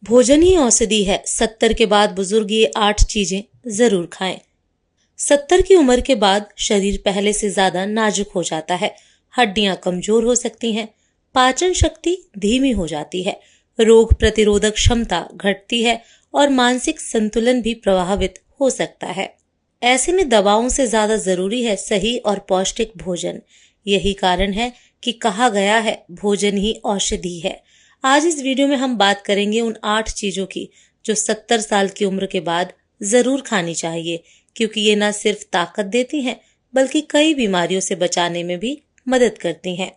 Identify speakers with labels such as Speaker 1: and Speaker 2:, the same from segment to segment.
Speaker 1: भोजन ही औषधि है। 70 के बाद बुजुर्ग ये 8 चीजें जरूर खाएं। 70 की उम्र के बाद शरीर पहले से ज्यादा नाजुक हो जाता है, हड्डियां कमजोर हो सकती हैं, पाचन शक्ति धीमी हो जाती है, रोग प्रतिरोधक क्षमता घटती है और मानसिक संतुलन भी प्रभावित हो सकता है। ऐसे में दवाओं से ज्यादा जरूरी है सही और पौष्टिक भोजन। यही कारण है कि कहा गया है भोजन ही औषधि है। आज इस वीडियो में हम बात करेंगे उन 8 चीजों की जो 70 साल की उम्र के बाद जरूर खानी चाहिए, क्योंकि ये न सिर्फ ताकत देती हैं बल्कि कई बीमारियों से बचाने में भी मदद करती हैं।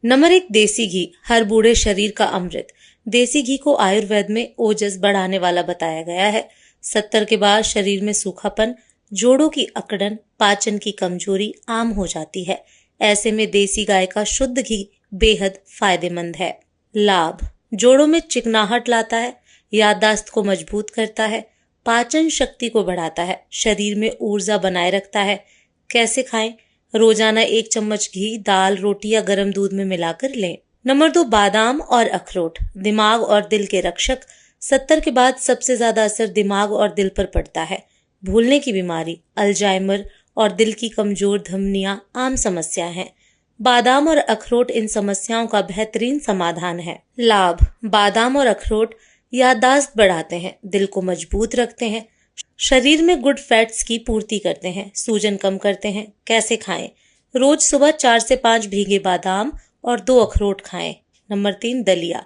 Speaker 1: नंबर 1, देसी घी, हर बूढ़े शरीर का अमृत। देसी घी को आयुर्वेद में ओजस बढ़ाने वाला बताया गया है। 70 के बाद शरीर में सूखापन, जोड़ों की अकड़न, पाचन की कमजोरी आम हो जाती है। ऐसे में देसी गाय का शुद्ध घी बेहद फायदेमंद है। लाभ: जोड़ों में चिकनाहट लाता है, याददाश्त को मजबूत करता है, पाचन शक्ति को बढ़ाता है, शरीर में ऊर्जा बनाए रखता है। कैसे खाएं? रोजाना 1 चम्मच घी दाल, रोटी या गर्म दूध में मिलाकर लें। नंबर 2, बादाम और अखरोट, दिमाग और दिल के रक्षक। 70 के बाद सबसे ज्यादा असर दिमाग और दिल पर पड़ता है। भूलने की बीमारी, अल्जाइमर और दिल की कमजोर धमनियां आम समस्या हैं। बादाम और अखरोट इन समस्याओं का बेहतरीन समाधान है। लाभ: बादाम और अखरोट याददाश्त बढ़ाते हैं, दिल को मजबूत रखते हैं, शरीर में गुड फैट्स की पूर्ति करते हैं, सूजन कम करते हैं। कैसे खाएं? रोज सुबह 4 से 5 भीगे बादाम और 2 अखरोट खाएं। नंबर 3, दलिया,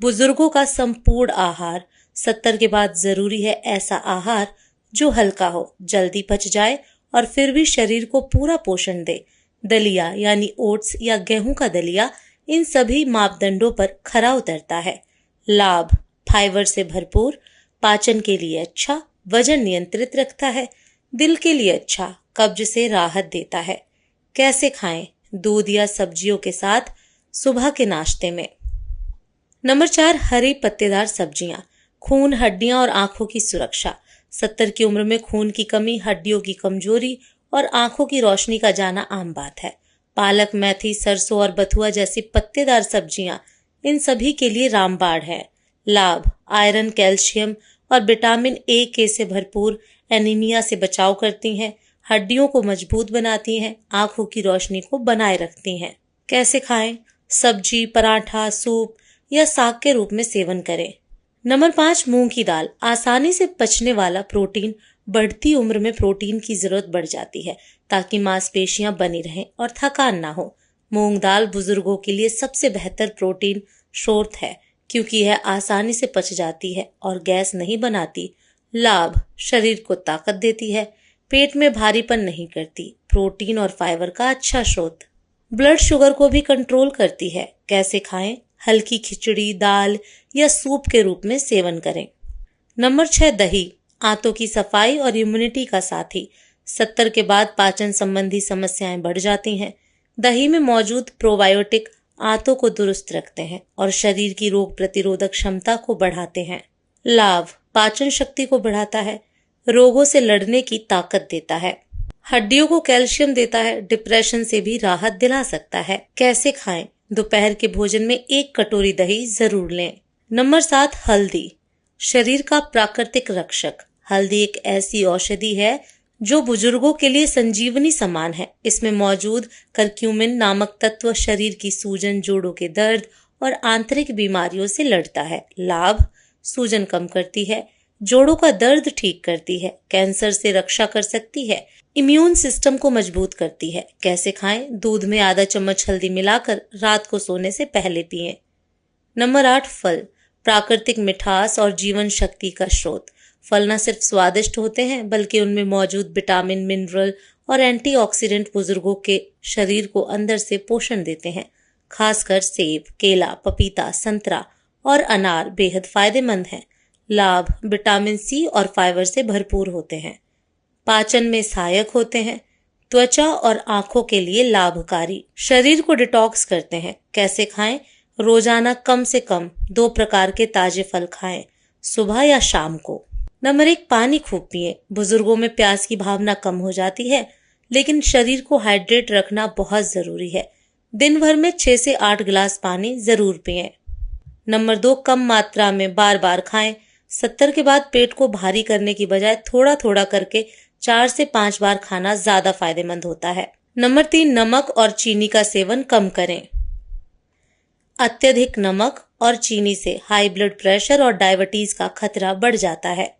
Speaker 1: बुजुर्गों का संपूर्ण आहार। 70 के बाद जरूरी है ऐसा आहार जो हल्का हो, जल्दी पच जाए और फिर भी शरीर को पूरा पोषण दे। दलिया यानी ओट्स या गेहूं का दलिया इन सभी मापदंडों पर खरा उतरता है। लाभ: फाइबर से भरपूर, पाचन के लिए अच्छा, वजन नियंत्रित रखता है, दिल के लिए अच्छा, कब्ज से राहत देता है। कैसे खाएं? दूध या सब्जियों के साथ, सुबह के नाश्ते में। नंबर 4, हरी पत्तेदार सब्जियां, खून, हड्डियां और आंखों की सुरक्षा। 70 की उम्र में खून की कमी, हड्डियों की कमजोरी और आंखों की रोशनी का जाना आम बात है। पालक, मेथी, सरसों और बथुआ जैसी पत्तेदार सब्जियां इन सभी के लिए रामबाण है। लाभ: आयरन, कैल्शियम और विटामिन ए के से भरपूर, एनीमिया से बचाव करती हैं, हड्डियों को मजबूत बनाती हैं, आंखों की रोशनी को बनाए रखती हैं। कैसे खाएं? सब्जी, पराठा, सूप या साग के रूप में सेवन करें। नंबर 5, मूंग की दाल, आसानी से पचने वाला प्रोटीन। बढ़ती उम्र में प्रोटीन की जरूरत बढ़ जाती है ताकि मांसपेशियां बनी रहें और थकान ना हो। मूंग दाल बुजुर्गों के लिए सबसे बेहतर प्रोटीन स्रोत है, क्योंकि यह आसानी से पच जाती है और गैस नहीं बनाती। लाभ: शरीर को ताकत देती है, पेट में भारीपन नहीं करती, प्रोटीन और फाइबर का अच्छा स्रोत। ब्लड शुगर को भी कंट्रोल करती है। कैसे खाएं? हल्की खिचड़ी, दाल या सूप के रूप में सेवन करें। नंबर 6, दही, आंतों की सफाई और इम्यूनिटी का साथी। 70 के बाद पाचन संबंधी समस्याएं बढ़ जाती हैं। दही में मौजूद प्रोबायोटिक आंतों को दुरुस्त रखते हैं और शरीर की रोग प्रतिरोधक क्षमता को बढ़ाते हैं। लाभ: पाचन शक्ति को बढ़ाता है, रोगों से लड़ने की ताकत देता है, हड्डियों को कैल्शियम देता है, डिप्रेशन से भी राहत दिला सकता है। कैसे खाएं? दोपहर के भोजन में 1 कटोरी दही जरूर लें। नंबर 7, हल्दी, शरीर का प्राकृतिक रक्षक। हल्दी एक ऐसी औषधि है जो बुजुर्गों के लिए संजीवनी समान है। इसमें मौजूद करक्यूमिन नामक तत्व शरीर की सूजन, जोड़ों के दर्द और आंतरिक बीमारियों से लड़ता है। लाभ: सूजन कम करती है, जोड़ों का दर्द ठीक करती है, कैंसर से रक्षा कर सकती है, इम्यून सिस्टम को मजबूत करती है। कैसे खाएं? दूध में आधा चम्मच हल्दी मिलाकर रात को सोने से पहले पिएं। नंबर 8, फल, प्राकृतिक मिठास और जीवन शक्ति का स्रोत। फल न सिर्फ स्वादिष्ट होते हैं बल्कि उनमें मौजूद विटामिन, मिनरल और एंटीऑक्सीडेंट बुजुर्गों के शरीर को अंदर से पोषण देते हैं। खासकर सेब, केला, पपीता, संतरा और अनार बेहद फायदेमंद हैं। लाभ: विटामिन सी और फाइबर से भरपूर होते हैं, पाचन में सहायक होते हैं, त्वचा और आंखों के लिए लाभकारी, शरीर को डिटॉक्स करते हैं। कैसे खाएं? रोजाना कम से कम 2 प्रकार के ताजे फल खाएं, सुबह या शाम को। नंबर 1, पानी खूब पिएं। बुजुर्गों में प्यास की भावना कम हो जाती है, लेकिन शरीर को हाइड्रेट रखना बहुत जरूरी है। दिन भर में 6 से 8 गिलास पानी जरूर पिएं। नंबर 2, कम मात्रा में बार बार खाएं। 70 के बाद पेट को भारी करने की बजाय थोड़ा थोड़ा करके 4 से 5 बार खाना ज्यादा फायदेमंद होता है। नंबर 3, नमक और चीनी का सेवन कम करें। अत्यधिक नमक और चीनी से हाई ब्लड प्रेशर और डायबिटीज का खतरा बढ़ जाता है।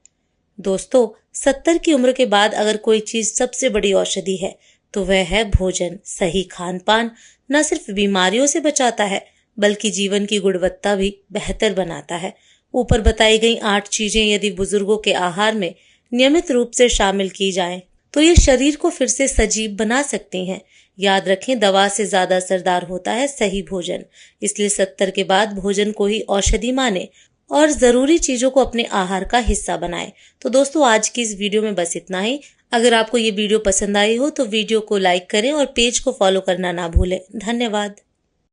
Speaker 1: दोस्तों, 70 की उम्र के बाद अगर कोई चीज सबसे बड़ी औषधि है तो वह है भोजन। सही खान पान न सिर्फ बीमारियों से बचाता है बल्कि जीवन की गुणवत्ता भी बेहतर बनाता है। ऊपर बताई गई 8 चीजें यदि बुजुर्गों के आहार में नियमित रूप से शामिल की जाएं तो ये शरीर को फिर से सजीव बना सकती हैं। याद रखें, दवा से ज्यादा असरदार होता है सही भोजन। इसलिए 70 के बाद भोजन को ही औषधि माने और जरूरी चीजों को अपने आहार का हिस्सा बनाएं। तो दोस्तों, आज की इस वीडियो में बस इतना ही। अगर आपको ये वीडियो पसंद आई हो तो वीडियो को लाइक करें और पेज को फॉलो करना ना भूलें। धन्यवाद।